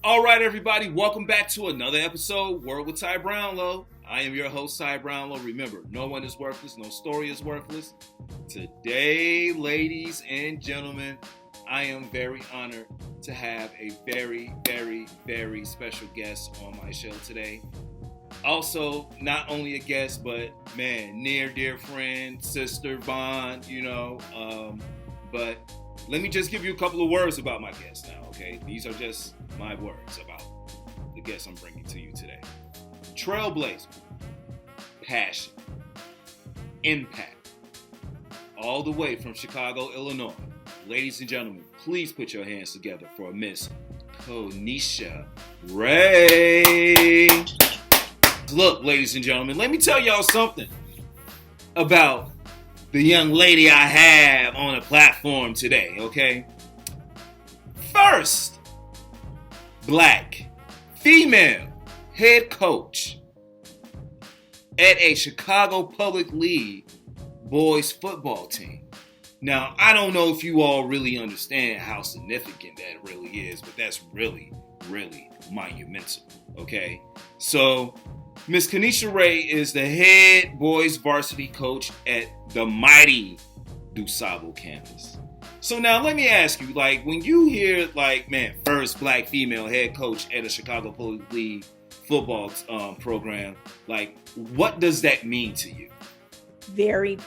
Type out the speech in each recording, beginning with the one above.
All right, everybody, welcome back to another episode, Word with Ty Brownlow. I am your host, Ty Brownlow. Remember, no one is worthless, no story is worthless. Today, ladies and gentlemen, I am very honored to have a very, very, very special guest on my show today. Also, not only a guest, but man, near dear friend, sister, bond, but let me just give you a couple of words about my guest now, okay? These are just my words about the guest I'm bringing to you today. Trailblazer, passion, impact, all the way from Chicago, Illinois. Ladies and gentlemen, please put your hands together for Miss Konesha Ray. Look, ladies and gentlemen, let me tell y'all something about the young lady I have on the platform today, okay? First, black female head coach at a Chicago Public League boys football team. Now, I don't know if you all really understand how significant that really is, but that's really, really monumental, okay? So, Miss Konesha Ray is the head boys varsity coach at the mighty DuSable campus. So now let me ask you, when you hear, first black female head coach at a Chicago Public League football program, what does that mean to you? Very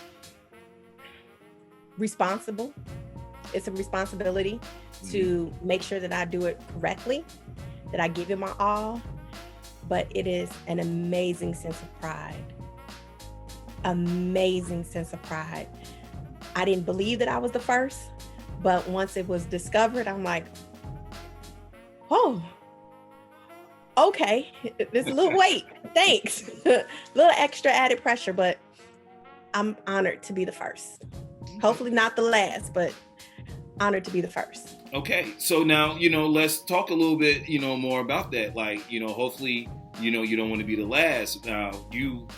responsible. It's a responsibility to make sure that I do it correctly, that I give it my all. But it is an amazing sense of pride. Amazing sense of pride. I didn't believe that I was the first, but once it was discovered, I'm like, oh, okay, there's a little weight, thanks. A little extra added pressure, but I'm honored to be the first. Hopefully not the last, but honored to be the first. Okay, so now, let's talk a little bit, more about that. Hopefully, you don't want to be the last. Now,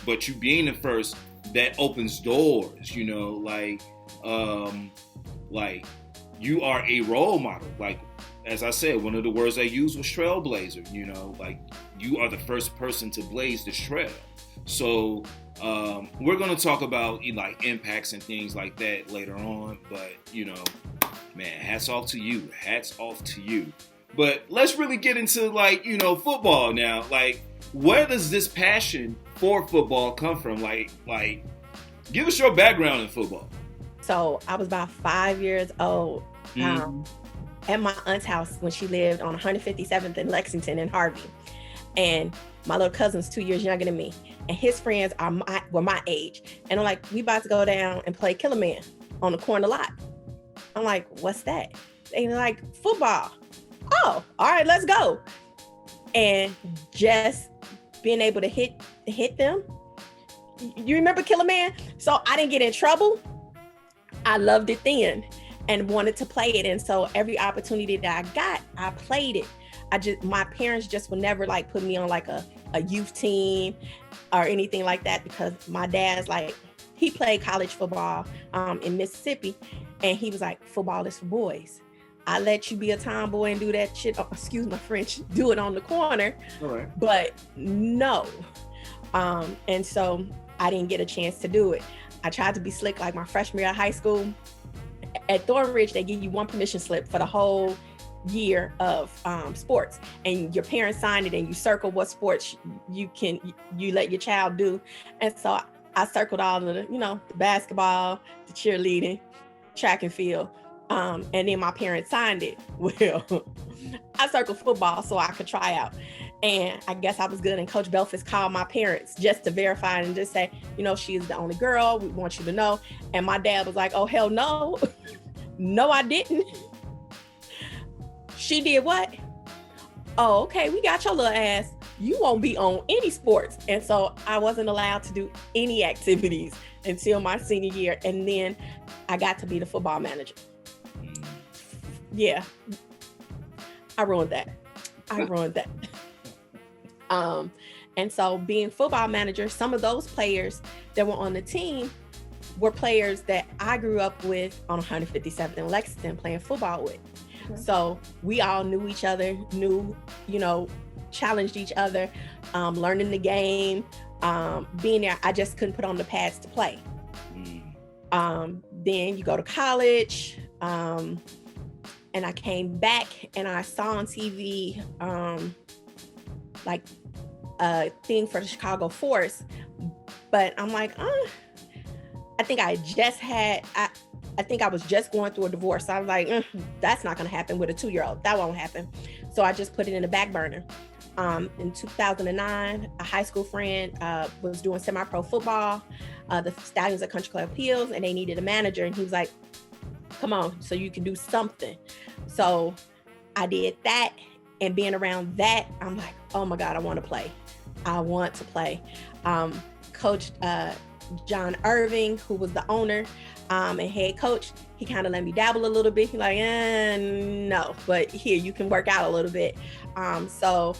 but you being the first, that opens doors, you are a role model. As I said, one of the words I used was trailblazer, you are the first person to blaze the trail. So, we're going to talk about, impacts and things like that later on, but, man, hats off to you. But let's really get into football now. Where does this passion for football come from? Give us your background in football. So I was about 5 years old at my aunt's house when she lived on 157th in Lexington in Harvey. And my little cousin's 2 years younger than me. And his friends were my age. And I'm like, we about to go down and play Killer Man on the corner lot. I'm like, what's that? And they're like, football. Oh, all right, let's go. And just being able to hit them. You remember Killer Man? So I didn't get in trouble. I loved it then and wanted to play it. And so every opportunity that I got, I played it. My parents just would never put me on a youth team or anything like that, because my dad's he played college football in Mississippi, and he was like, football is for boys. I let you be a tomboy and do that shit, excuse my French, do it on the corner. All right. But no. And so I didn't get a chance to do it. I tried to be slick my freshman year of high school. At Thornridge, they give you one permission slip for the whole year of sports, and your parents sign it and you circle what sports you let your child do. And so I circled all of the basketball, the cheerleading, track and field, and then my parents signed it. Well, I circled football so I could try out, and I guess I was good, and Coach Belfast called my parents just to verify and just say, she is the only girl, we want you to know. And my dad was like, oh hell no. No, I didn't. She did what? Oh, okay, we got your little ass. You won't be on any sports. And so I wasn't allowed to do any activities until my senior year. And then I got to be the football manager. Yeah, I ruined that. And so being football manager, some of those players that were on the team were players that I grew up with on 157th in Lexington playing football with. So we all knew each other, challenged each other, learning the game, being there. I just couldn't put on the pads to play. Then you go to college, and I came back and I saw on TV like a thing for the Chicago Force, but I'm like, I think I was just going through a divorce. So I was like, that's not going to happen with a 2-year-old. That won't happen. So I just put it in the back burner. In 2009, a high school friend was doing semi-pro football. The Stallions at Country Club Hills, and they needed a manager. And he was like, come on, so you can do something. So I did that. And being around that, I'm like, oh my God, I want to play. I want to play. Coach John Irving, who was the owner and head coach, he kind of let me dabble a little bit. He's like, no, but here, you can work out a little bit. So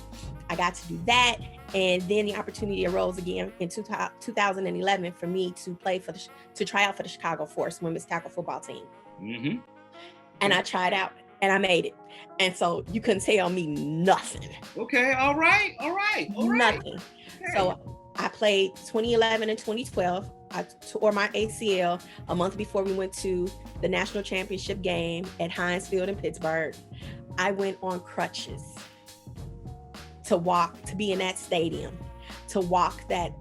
I got to do that. And then the opportunity arose again in 2011 for me to try out for the Chicago Force women's tackle football team. Mm-hmm. And I tried out and I made it. And so you couldn't tell me nothing. Okay. All right. Nothing. Okay. So I played 2011 and 2012. I tore my ACL a month before we went to the national championship game at Heinz Field in Pittsburgh. I went on crutches to be in that stadium, to walk that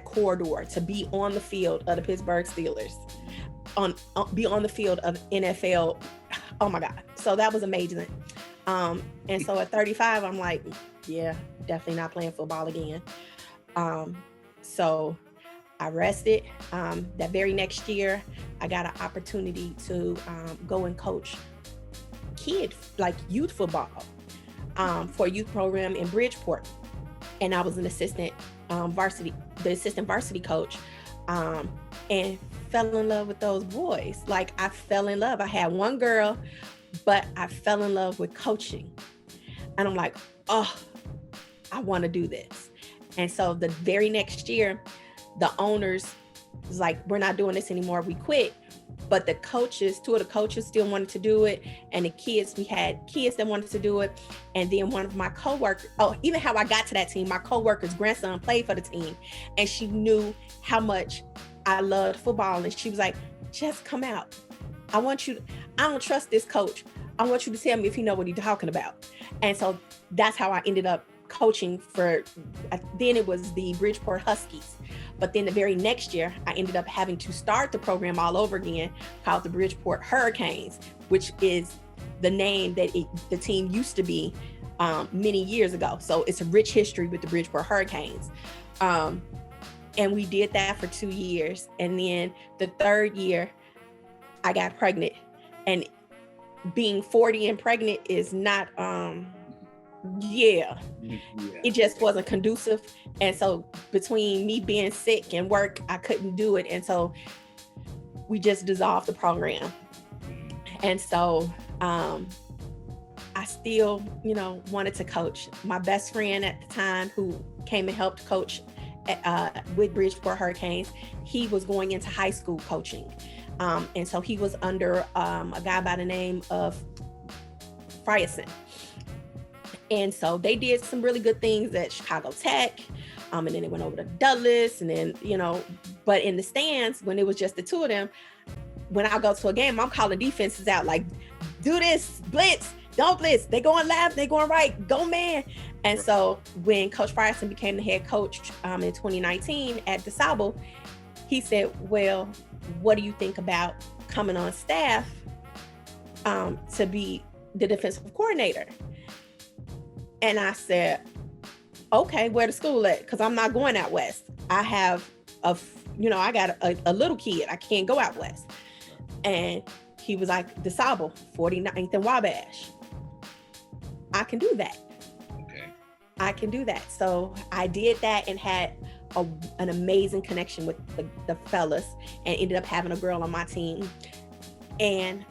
corridor, to be on the field of the Pittsburgh Steelers, be on the field of NFL. Oh my God. So that was amazing. And so at 35, I'm like, yeah, definitely not playing football again. So I rested. That very next year, I got an opportunity to go and coach youth football for a youth program in Bridgeport. And I was an assistant varsity coach, and fell in love with those boys. Like, I fell in love. I had one girl, but I fell in love with coaching. And I'm like, oh, I want to do this. And so the very next year, the owners was like, we're not doing this anymore. We quit. But the coaches, 2 of the coaches still wanted to do it. And the kids, we had kids that wanted to do it. And then one of my coworkers, even how I got to that team, my coworker's grandson played for the team. And she knew how much I loved football. And she was like, just come out. I don't trust this coach. I want you to tell me if he know what he's talking about. And so that's how I ended up coaching then it was the Bridgeport Huskies. But then the very next year, I ended up having to start the program all over again, called the Bridgeport Hurricanes, which is the name that the team used to be many years ago. So it's a rich history with the Bridgeport Hurricanes. And we did that for 2 years. And then the 3rd year, I got pregnant. And being 40 and pregnant is not, it just wasn't conducive. And so between me being sick and work, I couldn't do it. And so we just dissolved the program. And so I still, wanted to coach. My best friend at the time, who came and helped coach with Bridgeport Hurricanes, he was going into high school coaching. And so he was under a guy by the name of Frierson. And so they did some really good things at Chicago Tech. And then they went over to Dulles, and then, but in the stands, when it was just the 2 of them, when I go to a game, I'm calling defenses out, like, do this, blitz, don't blitz. They going left, they going right, go man. And so when Coach Frierson became the head coach in 2019 at DeSable, he said, well, what do you think about coming on staff to be the defensive coordinator? And I said, okay, where the school at? Because I'm not going out west. I have I got a little kid. I can't go out west. And he was like, DeSable, 49th and Wabash. I can do that. Okay. I can do that. So I did that and had an amazing connection with the fellas, and ended up having a girl on my team. And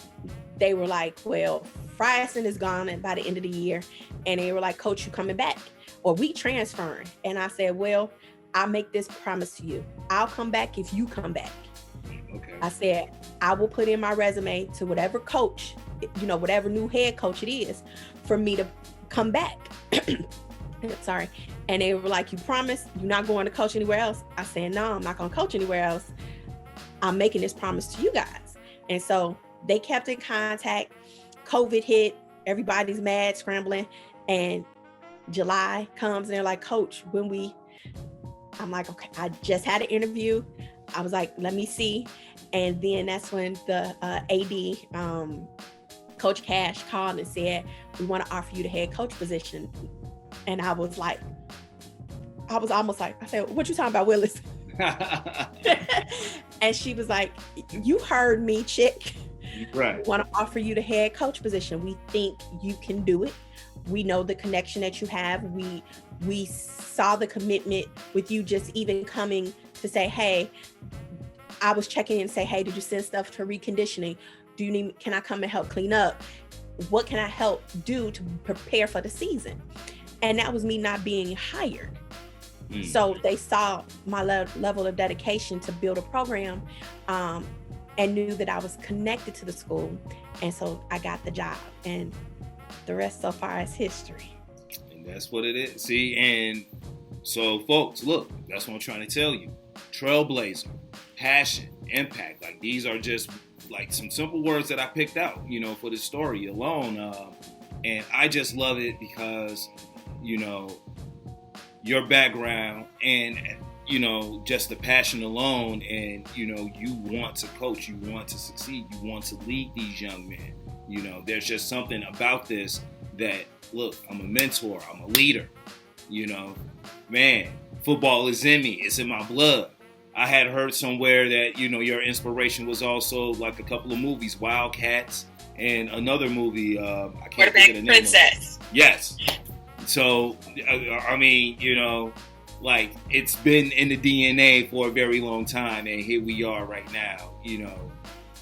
they were like, well, Frierson is gone by the end of the year. And they were like, Coach, you coming back? Or we transferring? And I said, well, I'll make this promise to you. I'll come back if you come back. Okay. I said, I will put in my resume to whatever coach whatever new head coach it is, for me to come back. Sorry. And they were like, you promise you're not going to coach anywhere else? I said, no, I'm not going to coach anywhere else. I'm making this promise to you guys. And so they kept in contact. COVID hit, everybody's mad, scrambling. And July comes and they're like, Coach, I'm like, okay, I just had an interview. I was like, let me see. And then that's when the AD, Coach Cash, called and said, we want to offer you the head coach position. And I was almost like, I said, what you talking about, Willis? And she was like, you heard me, chick. Right. We want to offer you the head coach position. We think you can do it. We know the connection that you have. We saw the commitment with you just even coming to say, hey, I was checking in and say, hey, did you send stuff to reconditioning? Can I come and help clean up? What can I help do to prepare for the season? And that was me not being hired. So they saw my level of dedication to build a program, and knew that I was connected to the school. And so I got the job, and the rest so far is history. And that's what it is. See, and so folks, look, that's what I'm trying to tell you. Trailblazer, passion, impact. Like, these are just like some simple words that I picked out, for this story alone. And I just love it because, your background and, just the passion alone, and, you want to coach, you want to succeed, you want to lead these young men. There's just something about this that, look, I'm a mentor, I'm a leader, man, football is in me, it's in my blood. I had heard somewhere that, your inspiration was also like a couple of movies, Wildcats, and another movie, I can't think of the name. Princess. Yes. So, I mean, like, it's been in the DNA for a very long time, and here we are right now,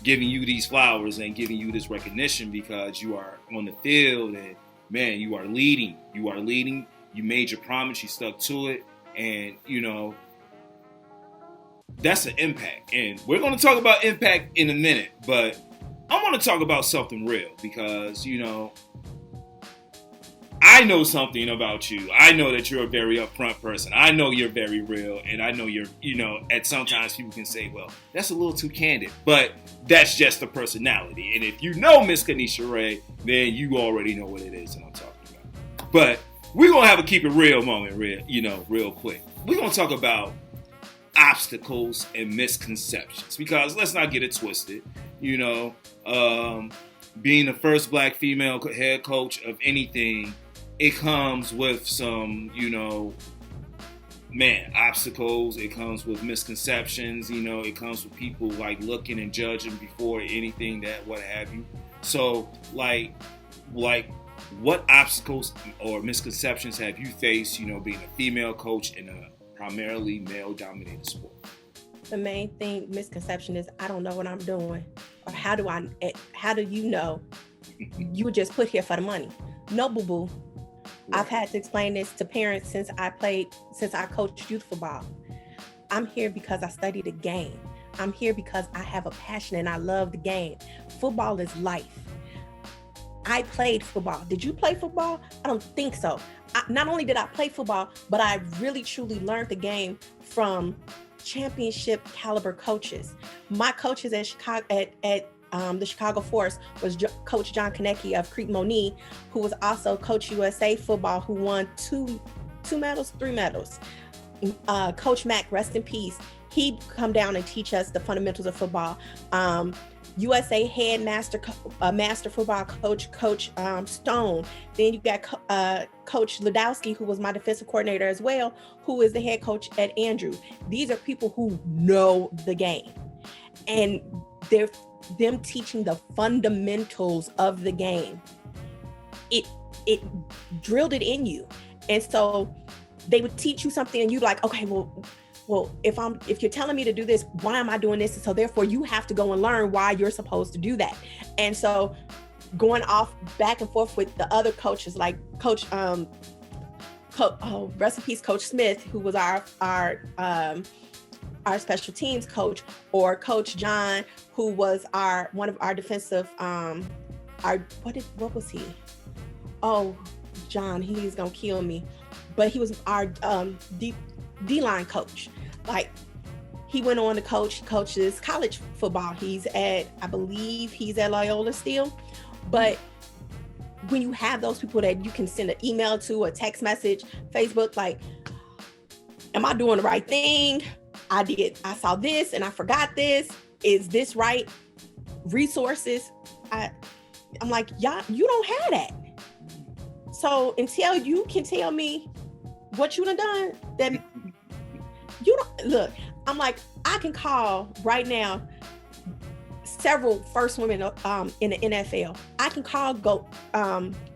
giving you these flowers and giving you this recognition because you are on the field, and man, you are leading, you made your promise, you stuck to it, and, that's an impact. And we're going to talk about impact in a minute, but I want to talk about something real because, I know something about you. I know that you're a very upfront person. I know you're very real. And I know you're, at sometimes people can say, well, that's a little too candid. But that's just the personality. And if you know Miss Konesha Ray, then you already know what it is that I'm talking about. But we're going to have a keep it real moment, real quick. We're going to talk about obstacles and misconceptions. Because let's not get it twisted. Being the first Black female head coach of anything, it comes with some, obstacles. It comes with misconceptions. It comes with people like looking and judging before anything that what have you. So like what obstacles or misconceptions have you faced, being a female coach in a primarily male-dominated sport? The main misconception is I don't know what I'm doing. Or how do you know? You were just put here for the money. No, boo-boo. Right. I've had to explain this to parents since I coached youth football. I'm here because I studied the game. I'm here because I have a passion and I love the game. Football is life. I played football. Did you play football? I don't think so. Not only did I play football, but I really truly learned the game from championship caliber coaches. My coaches at Chicago at the Chicago Force was Coach John Konecki of Creek Moni, who was also Coach USA football, who won three medals. Coach Mack, rest in peace. He'd come down and teach us the fundamentals of football. USA head master football coach, Coach Stone. Then you got Coach Ladowski, who was my defensive coordinator as well, who is the head coach at Andrew. These are people who know the game, and they're them teaching the fundamentals of the game. It drilled it in you, and so they would teach you something, and you're like, okay, well, if you're telling me to do this, why am I doing this? And so therefore you have to go and learn why you're supposed to do that. And so going off back and forth with the other coaches, like Coach, rest in peace, Coach Smith, who was our special teams coach, or Coach John, who was one of our defensive what was he? Oh, John, he's gonna kill me. But he was our D-line coach. Like, he went on to coaches college football. I believe he's at Loyola still. But when you have those people that you can send an email to, a text message, Facebook, like, am I doing the right thing? I saw this and I forgot this. Is this right? Resources. I'm like, y'all, you don't have that. So until you can tell me what you done, that you don't look. I'm like, I can call right now several first women in the NFL. I can call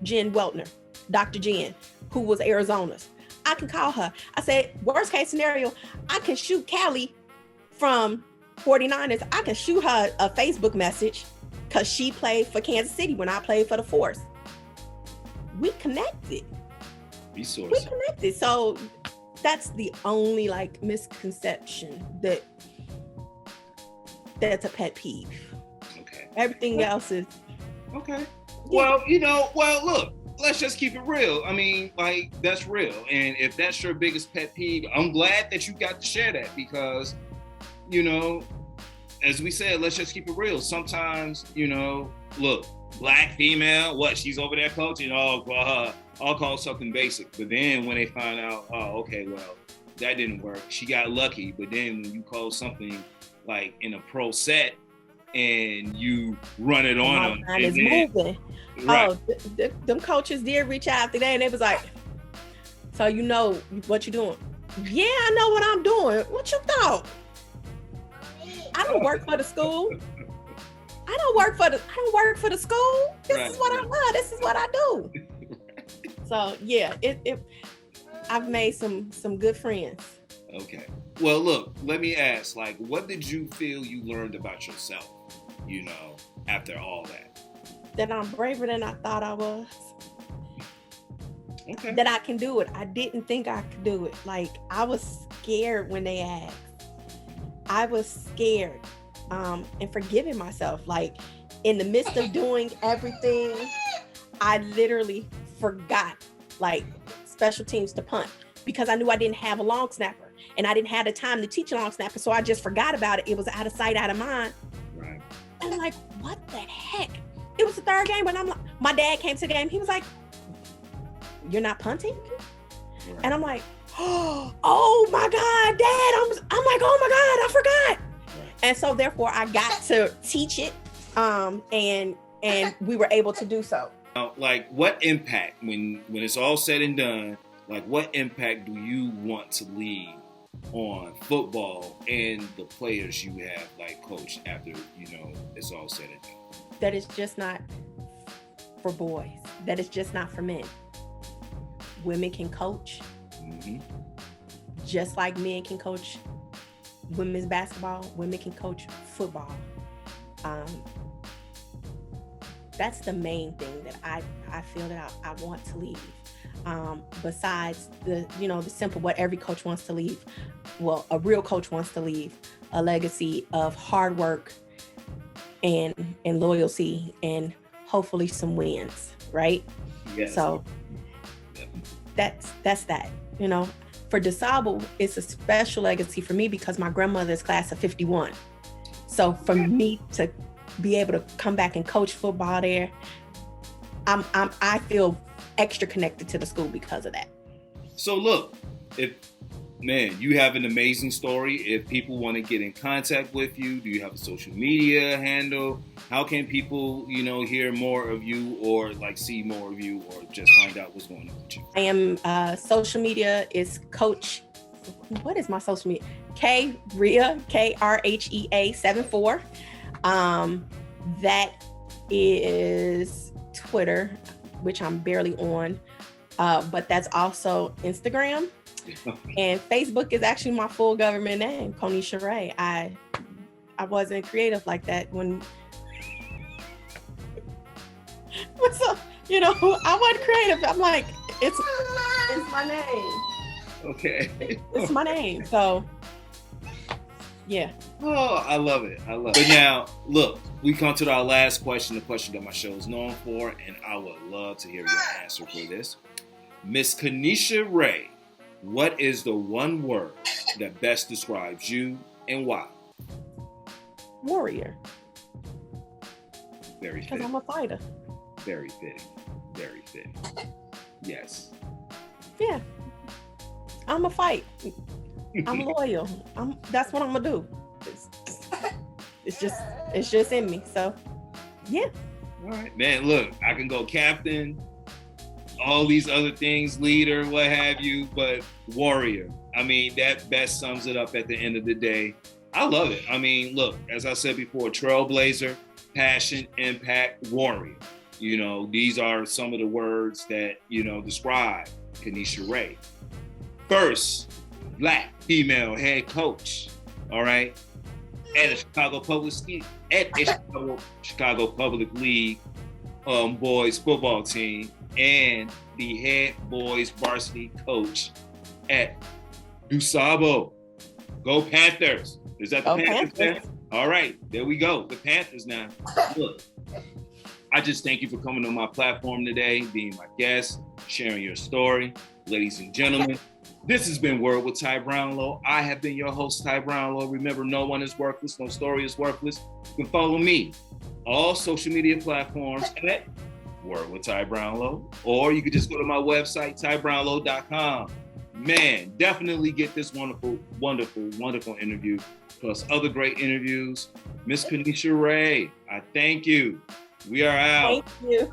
Jen Weltner, Dr. Jen, who was Arizona's. I can call her. I said, worst case scenario, I can shoot Callie from 49ers. I can shoot her a Facebook message because she played for Kansas City when I played for the Force. We connected. Resources. We connected. So that's the only like misconception that's a pet peeve. Okay. Everything else is okay. Yeah. Well, look, let's just keep it real. I mean, like, that's real. And if that's your biggest pet peeve, I'm glad that you got to share that because, as we said, let's just keep it real. Sometimes, look, black female, she's over there coaching, I'll call something basic. But then when they find out, okay, well, that didn't work. She got lucky. But then when you call something like in a pro set and you run it on them. It's moving. Right. Oh, them coaches did reach out today and they was like, so you know what you're doing? Yeah, I know what I'm doing. What you thought? I don't work for the school. I don't work for the school. This is what I love. This is what I do. So yeah, I've made some good friends. Okay. Well, look, let me ask, like, what did you feel you learned about yourself, after all that? That I'm braver than I thought I was. Okay. That I can do it. I didn't think I could do it. Like, I was scared when they asked. I was scared and forgiving myself. Like, in the midst of doing everything, I literally forgot, like, special teams to punt because I knew I didn't have a long snapper and I didn't have the time to teach a long snapper. So I just forgot about it. It was out of sight, out of mind. Right. And I'm like, what the heck? It was the third game, but I'm like, my dad came to the game. He was like, you're not punting? Right. And I'm like, oh my God, Dad. I'm like, oh my God, I forgot. Right. And so therefore I got to teach it. And we were able to do so. Like, what impact, when it's all said and done, like, what impact do you want to leave on football and the players you have, like, coached after, it's all said and done? That is just not for boys. That is just not for men. Women can coach. Mm-hmm. Just like men can coach women's basketball, women can coach football. That's the main thing that I feel that I want to leave. Besides the simple, what every coach wants to leave. Well, a real coach wants to leave a legacy of hard work and loyalty and hopefully some wins, right? Yes. So that's that. For DeSable, it's a special legacy for me because my grandmother's class of 51. So for me to be able to come back and coach football there, I feel extra connected to the school because of that. So look, you have an amazing story. If people want to get in contact with you, do you have a social media handle? How can people, hear more of you or like see more of you or just find out what's going on with you? I am social media is Coach. What is my social media? Rhea, Krhea 74. That is Twitter, which I'm barely on, but that's also Instagram. And Facebook is actually my full government name, Konesha Ray. I wasn't creative like that when I wasn't creative. I'm like, it's my name. Okay. It's my name. So yeah. Oh, I love it. I love it. But now, look, we come to our last question, the question that my show is known for, and I would love to hear your answer for this. Miss Konesha Ray, what is the one word that best describes you and why? Warrior. Very fitting. Because I'm a fighter. Very fitting. Very fitting. Yes. Yeah. I'm a fight. I'm loyal. That's what I'm gonna do. It's just in me. So yeah. All right, man. Look, I can go captain, all these other things, leader, what have you, but warrior. I mean, that best sums it up at the end of the day. I love it. I mean, look, as I said before, trailblazer, passion, impact, warrior. You know, these are some of the words that, you know, describe Konesha Ray. First Black female head coach, all right, at a Chicago Public League boys football team, and the head boys varsity coach at DuSable. Go Panthers! Is that the Panthers there? All right, there we go. The Panthers now. Look, I just thank you for coming on my platform today, being my guest, sharing your story. Ladies and gentlemen, this has been Word with Ty Brownlow. I have been your host, Ty Brownlow. Remember, no one is worthless, no story is worthless. You can follow me all social media platforms at Word with Ty Brownlow, or you can just go to my website, tybrownlow.com. Man, definitely get this wonderful, wonderful, wonderful interview, plus other great interviews. Miss Konesha Ray, I thank you. We are out. Thank you.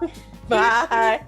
Bye.